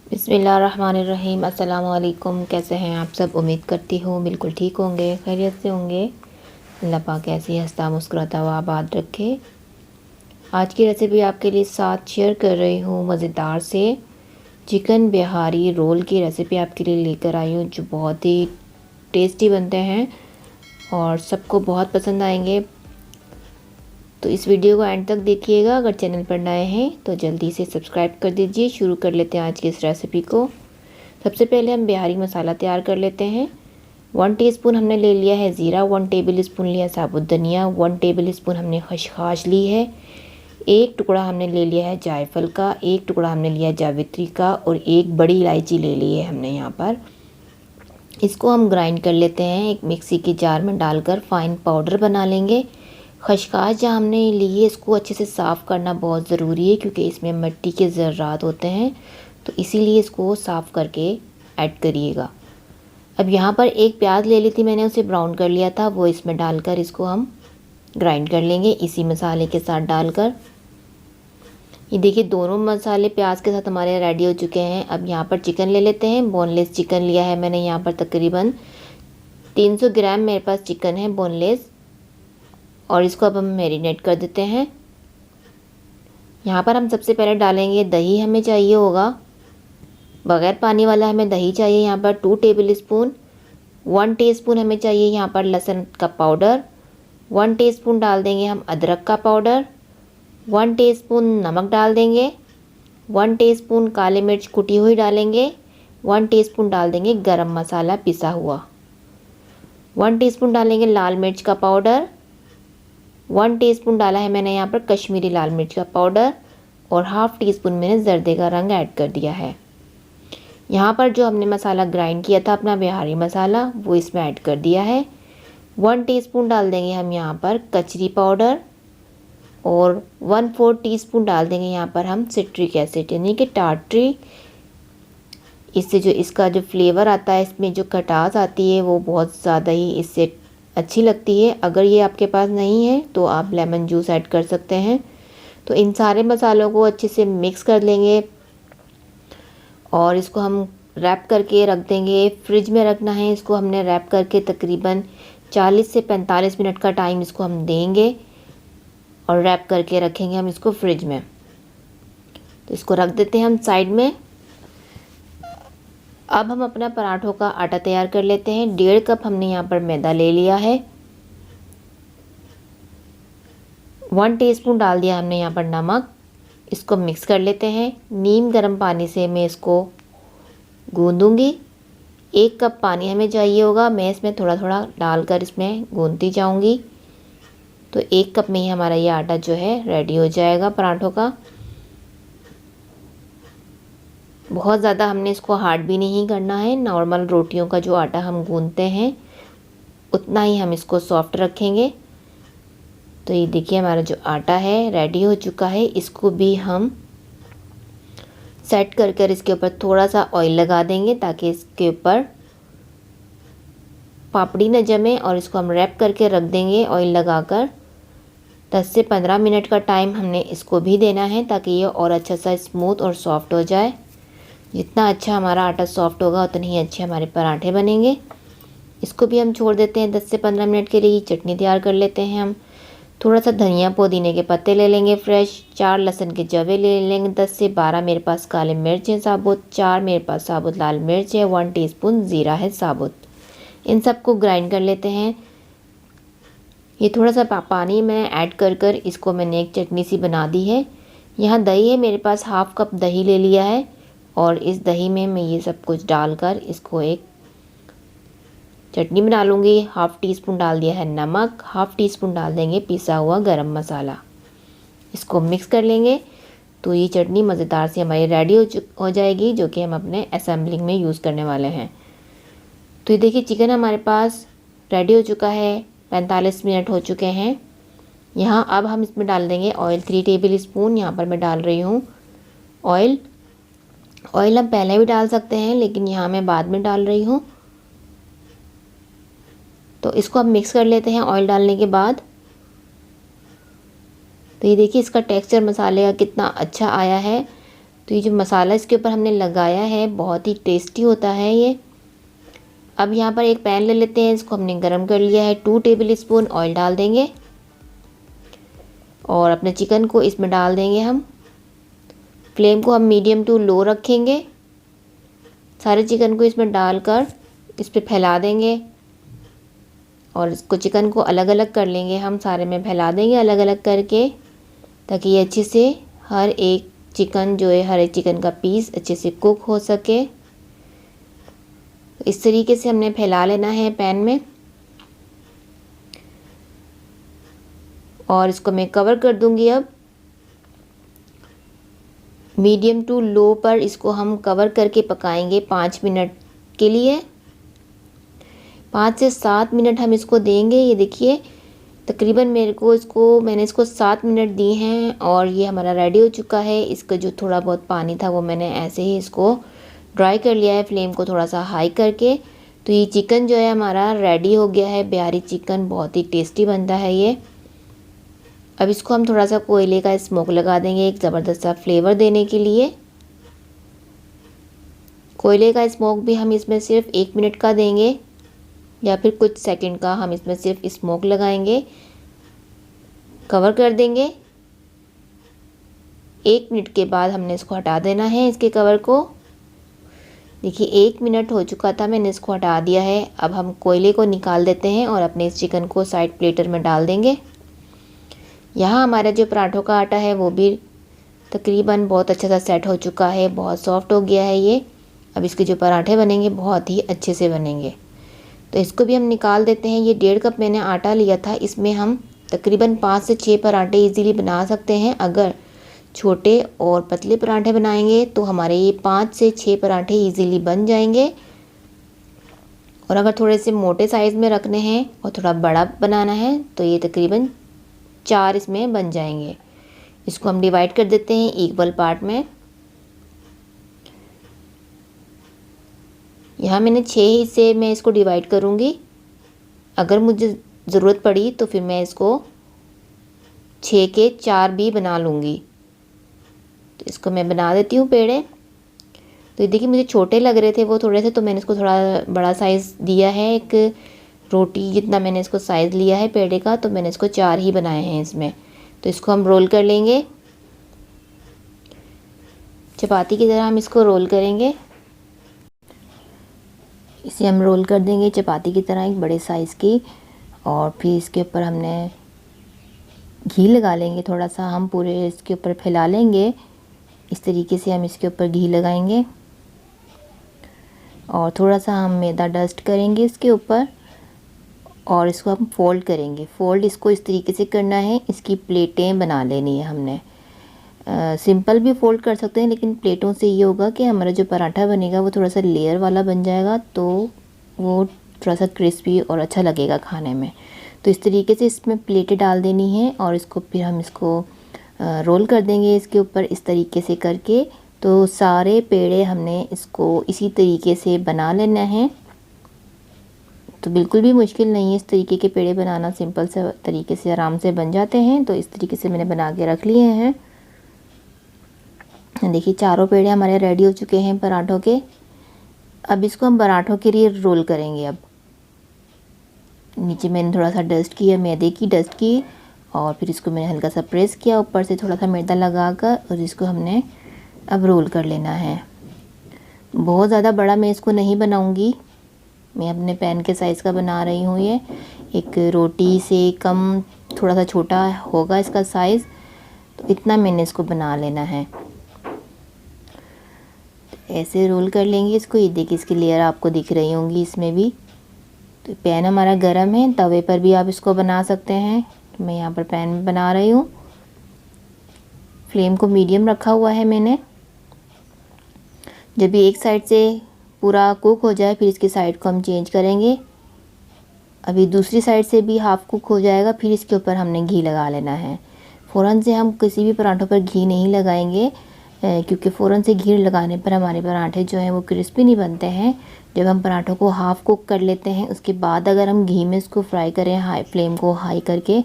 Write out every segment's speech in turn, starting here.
बिस्मिल्लाहिर्रहमानिर्रहीम। अस्सलाम वालेकुम। कैसे हैं आप सब? उम्मीद करती हूँ बिल्कुल ठीक होंगे, खैरियत से होंगे। अल्लाह पाक ऐसे ही हंसता मुस्कुराता हुआ आबाद रखे। आज की रेसिपी आपके लिए साथ शेयर कर रही हूँ मज़ेदार से चिकन बिहारी रोल की रेसिपी आपके लिए लेकर आई हूँ, जो बहुत ही टेस्टी बनते हैं और सबको बहुत पसंद आएंगे। तो इस वीडियो को एंड तक देखिएगा। अगर चैनल पर नए हैं तो जल्दी से सब्सक्राइब कर दीजिए। शुरू कर लेते हैं आज की इस रेसिपी को। सबसे पहले हम बिहारी मसाला तैयार कर लेते हैं। 1 टीस्पून हमने ले लिया है ज़ीरा, 1 टेबल स्पून लिया साबुत धनिया, 1 टेबल स्पून हमने खसखस ली है, 1 टुकड़ा हमने ले लिया है जायफल का, 1 टुकड़ा हमने लिया जावित्री का और 1 बड़ी इलायची ले ली है हमने यहाँ पर। इसको हम ग्राइंड कर लेते हैं, एक मिक्सी के जार में डालकर फाइन पाउडर बना लेंगे। खसखस जहाँ हमने ली है इसको अच्छे से साफ़ करना बहुत ज़रूरी है, क्योंकि इसमें मिट्टी के ज़र्रात होते हैं, तो इसीलिए इसको साफ़ करके ऐड करिएगा। अब यहाँ पर एक प्याज ले ली थी मैंने, उसे ब्राउन कर लिया था, वो इसमें डालकर इसको हम ग्राइंड कर लेंगे इसी मसाले के साथ डालकर। ये देखिए दोनों मसाले प्याज के साथ हमारे रेडी हो चुके हैं। अब यहाँ पर चिकन ले लेते हैं। बोनलेस चिकन लिया है मैंने यहाँ पर, तकरीबन 300 ग्राम मेरे पास चिकन है बोनलेस, और इसको अब हम मैरिनेट कर देते हैं। यहाँ पर हम सबसे पहले डालेंगे दही, हमें चाहिए होगा बग़ैर पानी वाला हमें दही चाहिए यहाँ पर 2 टेबल स्पून। 1 टीस्पून हमें चाहिए यहाँ पर लहसुन का पाउडर, 1 टीस्पून डाल देंगे हम अदरक का पाउडर, 1 टीस्पून नमक डाल देंगे, 1 टीस्पून काली मिर्च कुटी हुई डालेंगे, 1 टीस्पून डाल देंगे गरम मसाला पिसा हुआ, 1 टीस्पून डालेंगे लाल मिर्च का पाउडर, 1 टीस्पून डाला है मैंने यहाँ पर कश्मीरी लाल मिर्च का पाउडर, और हाफ़ टी स्पून मैंने ज़र्दे का रंग ऐड कर दिया है। यहाँ पर जो हमने मसाला ग्राइंड किया था अपना बिहारी मसाला, वो इसमें ऐड कर दिया है। 1 टीस्पून डाल देंगे हम यहाँ पर कचरी पाउडर, और 1/4 टीस्पून डाल देंगे यहाँ पर हम सिट्रिक एसिड यानी कि टार्ट्री। इससे जो इसका जो फ्लेवर आता है, इसमें जो खटास आती है वो बहुत ज़्यादा ही इससे अच्छी लगती है। अगर ये आपके पास नहीं है तो आप लेमन जूस ऐड कर सकते हैं। तो इन सारे मसालों को अच्छे से मिक्स कर लेंगे और इसको हम रैप करके रख देंगे। फ्रिज में रखना है इसको, हमने रैप करके तकरीबन 40 से 45 मिनट का टाइम इसको हम देंगे और रैप करके रखेंगे हम इसको फ्रिज में। तो इसको रख देते हैं हम साइड में। अब हम अपना पराठों का आटा तैयार कर लेते हैं। 1.5 कप हमने यहाँ पर मैदा ले लिया है, 1 टीस्पून डाल दिया हमने यहाँ पर नमक। इसको मिक्स कर लेते हैं। नीम गर्म पानी से मैं इसको गूंदूंगी। 1 कप पानी हमें चाहिए होगा, मैं इसमें थोड़ा थोड़ा डालकर इसमें गूंदती जाऊंगी। तो 1 कप में ही हमारा ये आटा जो है रेडी हो जाएगा पराठों का। बहुत ज़्यादा हमने इसको हार्ड भी नहीं करना है, नॉर्मल रोटियों का जो आटा हम गूंदते हैं उतना ही हम इसको सॉफ्ट रखेंगे। तो ये देखिए हमारा जो आटा है रेडी हो चुका है। इसको भी हम सेट कर कर इसके ऊपर थोड़ा सा ऑयल लगा देंगे ताकि इसके ऊपर पापड़ी न जमे, और इसको हम रैप करके रख देंगे ऑयल लगाकर। 10 से 15 मिनट का टाइम हमने इसको भी देना है ताकि ये और अच्छा सा स्मूथ और सॉफ्ट हो जाए। जितना अच्छा हमारा आटा सॉफ्ट होगा उतने ही अच्छे हमारे पराठे बनेंगे। इसको भी हम छोड़ देते हैं 10 से 15 मिनट के लिए। चटनी तैयार कर लेते हैं हम। थोड़ा सा धनिया पुदीने के पत्ते ले लेंगे फ्रेश, 4 लहसुन के जवे ले लेंगे, 10 से 12 मेरे पास काले मिर्च हैं साबुत, 4 मेरे पास साबुत लाल मिर्च है, 1 टीस्पून ज़ीरा है साबुत। इन सबको ग्राइंड कर लेते हैं। ये थोड़ा सा पानी मैं ऐड कर कर इसको मैंने एक चटनी सी बना दी है। यहाँ दही है मेरे पास, हाफ़ कप दही ले लिया है, और इस दही में मैं ये सब कुछ डालकर इसको एक चटनी बना लूँगी। हाफ़ टी स्पून डाल दिया है नमक, हाफ़ टी स्पून डाल देंगे पिसा हुआ गरम मसाला। इसको मिक्स कर लेंगे। तो ये चटनी मज़ेदार सी हमारी रेडी हो जाएगी, जो कि हम अपने असेंबलिंग में यूज़ करने वाले हैं। तो ये देखिए चिकन हमारे पास रेडी हो चुका है, 45 मिनट हो चुके हैं। यहाँ अब हम इसमें डाल देंगे ऑयल, 3 टेबल स्पून यहाँ पर मैं डाल रही हूँ ऑयल। ऑयल हम पहले भी डाल सकते हैं, लेकिन यहाँ मैं बाद में डाल रही हूँ। तो इसको हम मिक्स कर लेते हैं ऑयल डालने के बाद। तो ये देखिए इसका टेक्सचर मसाले का कितना अच्छा आया है। तो ये जो मसाला इसके ऊपर हमने लगाया है बहुत ही टेस्टी होता है ये। अब यहाँ पर एक पैन ले लेते हैं, इसको हमने गरम कर लिया है। 2 टेबल स्पून ऑयल डाल देंगे और अपने चिकन को इसमें डाल देंगे हम। फ्लेम को हम मीडियम टू लो रखेंगे। सारे चिकन को इसमें डालकर इस पर फैला देंगे और इसको चिकन को अलग अलग कर लेंगे। हम सारे में फैला देंगे अलग अलग करके, ताकि ये अच्छे से हर एक चिकन जो है, हर एक चिकन का पीस अच्छे से कुक हो सके। इस तरीके से हमने फैला लेना है पैन में और इसको मैं कवर कर दूंगी। अब मीडियम टू लो पर इसको हम कवर करके पकाएंगे 5 मिनट के लिए। 5 से 7 मिनट हम इसको देंगे। ये देखिए तकरीबन मैंने इसको 7 मिनट दिए हैं और ये हमारा रेडी हो चुका है। इसका जो थोड़ा बहुत पानी था वो मैंने ऐसे ही इसको ड्राई कर लिया है, फ्लेम को थोड़ा सा हाई करके। तो ये चिकन जो है हमारा रेडी हो गया है। बिहारी चिकन बहुत ही टेस्टी बनता है ये। अब इसको हम थोड़ा सा कोयले का स्मोक लगा देंगे एक ज़बरदस्त सा फ्लेवर देने के लिए। कोयले का स्मोक भी हम इसमें सिर्फ 1 मिनट का देंगे या फिर कुछ सेकंड का हम इसमें सिर्फ स्मोक लगाएंगे। कवर कर देंगे। 1 मिनट के बाद हमने इसको हटा देना है, इसके कवर को। देखिए 1 मिनट हो चुका था, मैंने इसको हटा दिया है। अब हम कोयले को निकाल देते हैं और अपने इस चिकन को साइड प्लेटर में डाल देंगे। यहाँ हमारा जो पराठों का आटा है वो भी तकरीबन बहुत अच्छा सा सेट हो चुका है, बहुत सॉफ्ट हो गया है ये। अब इसके जो पराठे बनेंगे बहुत ही अच्छे से बनेंगे। तो इसको भी हम निकाल देते हैं। ये 1.5 कप मैंने आटा लिया था, इसमें हम तकरीबन 5 से 6 पराठे इजीली बना सकते हैं। अगर छोटे और पतले पराठे बनाएंगे तो हमारे ये 5 से 6 पराठे इजीली बन जाएंगे। और अगर थोड़े से मोटे साइज़ में रखने हैं और थोड़ा बड़ा बनाना है तो ये तकरीबन 4 इसमें बन जाएंगे। इसको हम डिवाइड कर देते हैं इक्वल पार्ट में। यहाँ मैंने 6 हिस्से में इसको डिवाइड करूँगी। अगर मुझे ज़रूरत पड़ी तो फिर मैं इसको 6 के 4 भी बना लूँगी। तो इसको मैं बना देती हूँ पेड़े। तो देखिए मुझे छोटे लग रहे थे वो थोड़े से, तो मैंने इसको थोड़ा बड़ा साइज़ दिया है। एक रोटी जितना मैंने इसको साइज़ लिया है पेड़े का, तो मैंने इसको 4 ही बनाए हैं इसमें। तो इसको हम रोल कर लेंगे। चपाती की तरह हम इसको रोल करेंगे। इसे हम रोल कर देंगे चपाती की तरह एक बड़े साइज़ की। और फिर इसके ऊपर हमने घी लगा लेंगे। थोड़ा सा हम पूरे इसके ऊपर फैला लेंगे। इस तरीके से हम इसके ऊपर घी लगाएंगे और थोड़ा सा हम मैदा डस्ट करेंगे इसके ऊपर और इसको हम फोल्ड करेंगे। फोल्ड इसको इस तरीके से करना है, इसकी प्लेटें बना लेनी है हमने। सिंपल भी फोल्ड कर सकते हैं, लेकिन प्लेटों से ये होगा कि हमारा जो पराठा बनेगा वो थोड़ा सा लेयर वाला बन जाएगा, तो वो थोड़ा सा क्रिस्पी और अच्छा लगेगा खाने में। तो इस तरीके से इसमें प्लेटें डाल देनी है और इसको फिर हम इसको रोल कर देंगे इसके ऊपर इस तरीके से करके। तो सारे पेड़े हमने इसको इसी तरीके से बना लेना है। तो बिल्कुल भी मुश्किल नहीं है इस तरीके के पेड़े बनाना, सिंपल से तरीके से आराम से बन जाते हैं। तो इस तरीके से मैंने बना के रख लिए हैं। देखिए चारों पेड़े हमारे रेडी हो चुके हैं पराठों के। अब इसको हम पराठों के लिए रोल करेंगे। अब नीचे मैंने थोड़ा सा डस्ट किया, मैदे की डस्ट की, और फिर इसको मैंने हल्का सा प्रेस किया ऊपर से थोड़ा सा मैदा लगाकर, और इसको हमने अब रोल कर लेना है। बहुत ज़्यादा बड़ा मैं इसको नहीं बनाऊंगी, मैं अपने पैन के साइज़ का बना रही हूँ। ये एक रोटी से कम थोड़ा सा छोटा होगा इसका साइज़, तो इतना मैंने इसको बना लेना है। ऐसे रोल कर लेंगे इसको। ये देखिए इसकी लेयर आपको दिख रही होंगी इसमें भी। तो पैन हमारा गर्म है, तवे पर भी आप इसको बना सकते हैं। मैं यहाँ पर पैन में बना रही हूँ। फ्लेम को मीडियम रखा हुआ है मैंने। जब भी एक साइड से पूरा कुक हो जाए फिर इसकी साइड को हम चेंज करेंगे। अभी दूसरी साइड से भी हाफ कुक हो जाएगा, फिर इसके ऊपर हमने घी लगा लेना है। फ़ौरन से हम किसी भी पराठों पर घी नहीं लगाएंगे, क्योंकि फ़ौरन से घी लगाने पर हमारे पराठे जो हैं वो क्रिस्पी नहीं बनते हैं। जब हम पराठों को हाफ़ कुक कर लेते हैं उसके बाद अगर हम घी में इसको फ्राई करें, हाई फ्लेम को हाई करके,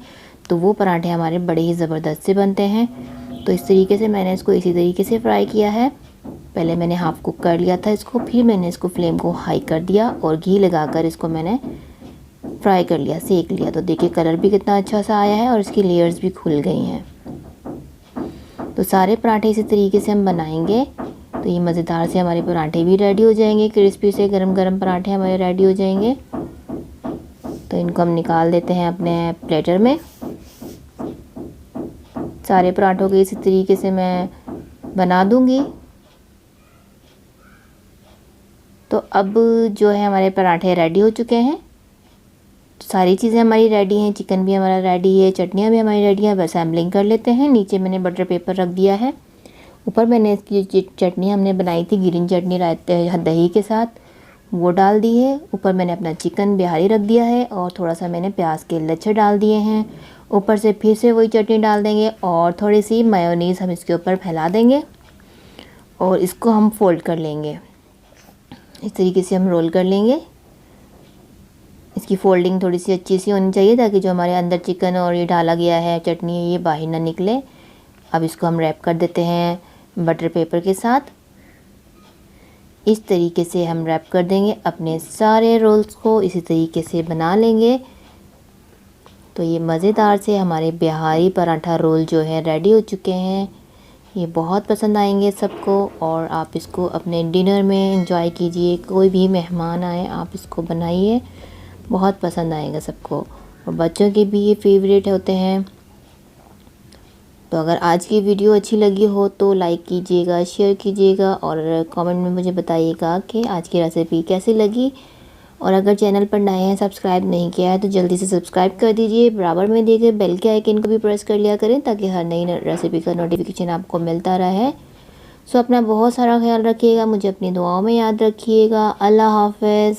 तो वो पराठे हमारे बड़े ही ज़बरदस्त से बनते हैं। तो इस तरीके से मैंने इसको इसी तरीके से फ्राई किया है। पहले मैंने हाफ़ कुक कर लिया था इसको, फिर मैंने इसको फ्लेम को हाई कर दिया और घी लगाकर इसको मैंने फ्राई कर लिया, सेक लिया। तो देखिए कलर भी कितना अच्छा सा आया है और इसकी लेयर्स भी खुल गई हैं। तो सारे पराठे इसी तरीके से हम बनाएंगे। तो ये मज़ेदार से हमारे पराठे भी रेडी हो जाएंगे, क्रिस्पी से गरम गरम पराठे हमारे रेडी हो जाएंगे। तो इनको हम निकाल देते हैं अपने प्लेटर में। सारे पराठों के इसी तरीके से मैं बना दूंगी। तो अब जो है हमारे पराठे रेडी हो चुके हैं। सारी चीज़ें हमारी रेडी हैं, चिकन भी हमारा रेडी है, चटनियाँ भी हमारी रेडी है। बस असेंबलिंग कर लेते हैं। नीचे मैंने बटर पेपर रख दिया है, ऊपर मैंने इसकी चटनी हमने बनाई थी ग्रीन चटनी रायते दही के साथ, वो डाल दी है। ऊपर मैंने अपना चिकन बिहारी रख दिया है और थोड़ा सा मैंने प्याज के लच्छे डाल दिए हैं। ऊपर से फिर से वही चटनी डाल देंगे और थोड़ी सी मायोनीज़ हम इसके ऊपर फैला देंगे और इसको हम फोल्ड कर लेंगे। इस तरीके से हम रोल कर लेंगे। इसकी फोल्डिंग थोड़ी सी अच्छी सी होनी चाहिए ताकि जो हमारे अंदर चिकन और ये डाला गया है चटनी ये बाहर ना निकले। अब इसको हम रैप कर देते हैं बटर पेपर के साथ। इस तरीके से हम रैप कर देंगे। अपने सारे रोल्स को इसी तरीके से बना लेंगे। तो ये मज़ेदार से हमारे बिहारी पराठा रोल जो है रेडी हो चुके हैं। ये बहुत पसंद आएंगे सबको और आप इसको अपने डिनर में एंजॉय कीजिए। कोई भी मेहमान आए आप इसको बनाइए, बहुत पसंद आएगा सबको और बच्चों के भी ये फेवरेट होते हैं। तो अगर आज की वीडियो अच्छी लगी हो तो लाइक कीजिएगा, शेयर कीजिएगा और कमेंट में मुझे बताइएगा कि आज की रेसिपी कैसी लगी। और अगर चैनल पर नए हैं, सब्सक्राइब नहीं किया है तो जल्दी से सब्सक्राइब कर दीजिए। बराबर में दिए गए बेल के आइकन को भी प्रेस कर लिया करें ताकि हर नई रेसिपी का नोटिफिकेशन आपको मिलता रहे। सो अपना बहुत सारा ख्याल रखिएगा, मुझे अपनी दुआओं में याद रखिएगा। अल्लाह हाफ़िज़।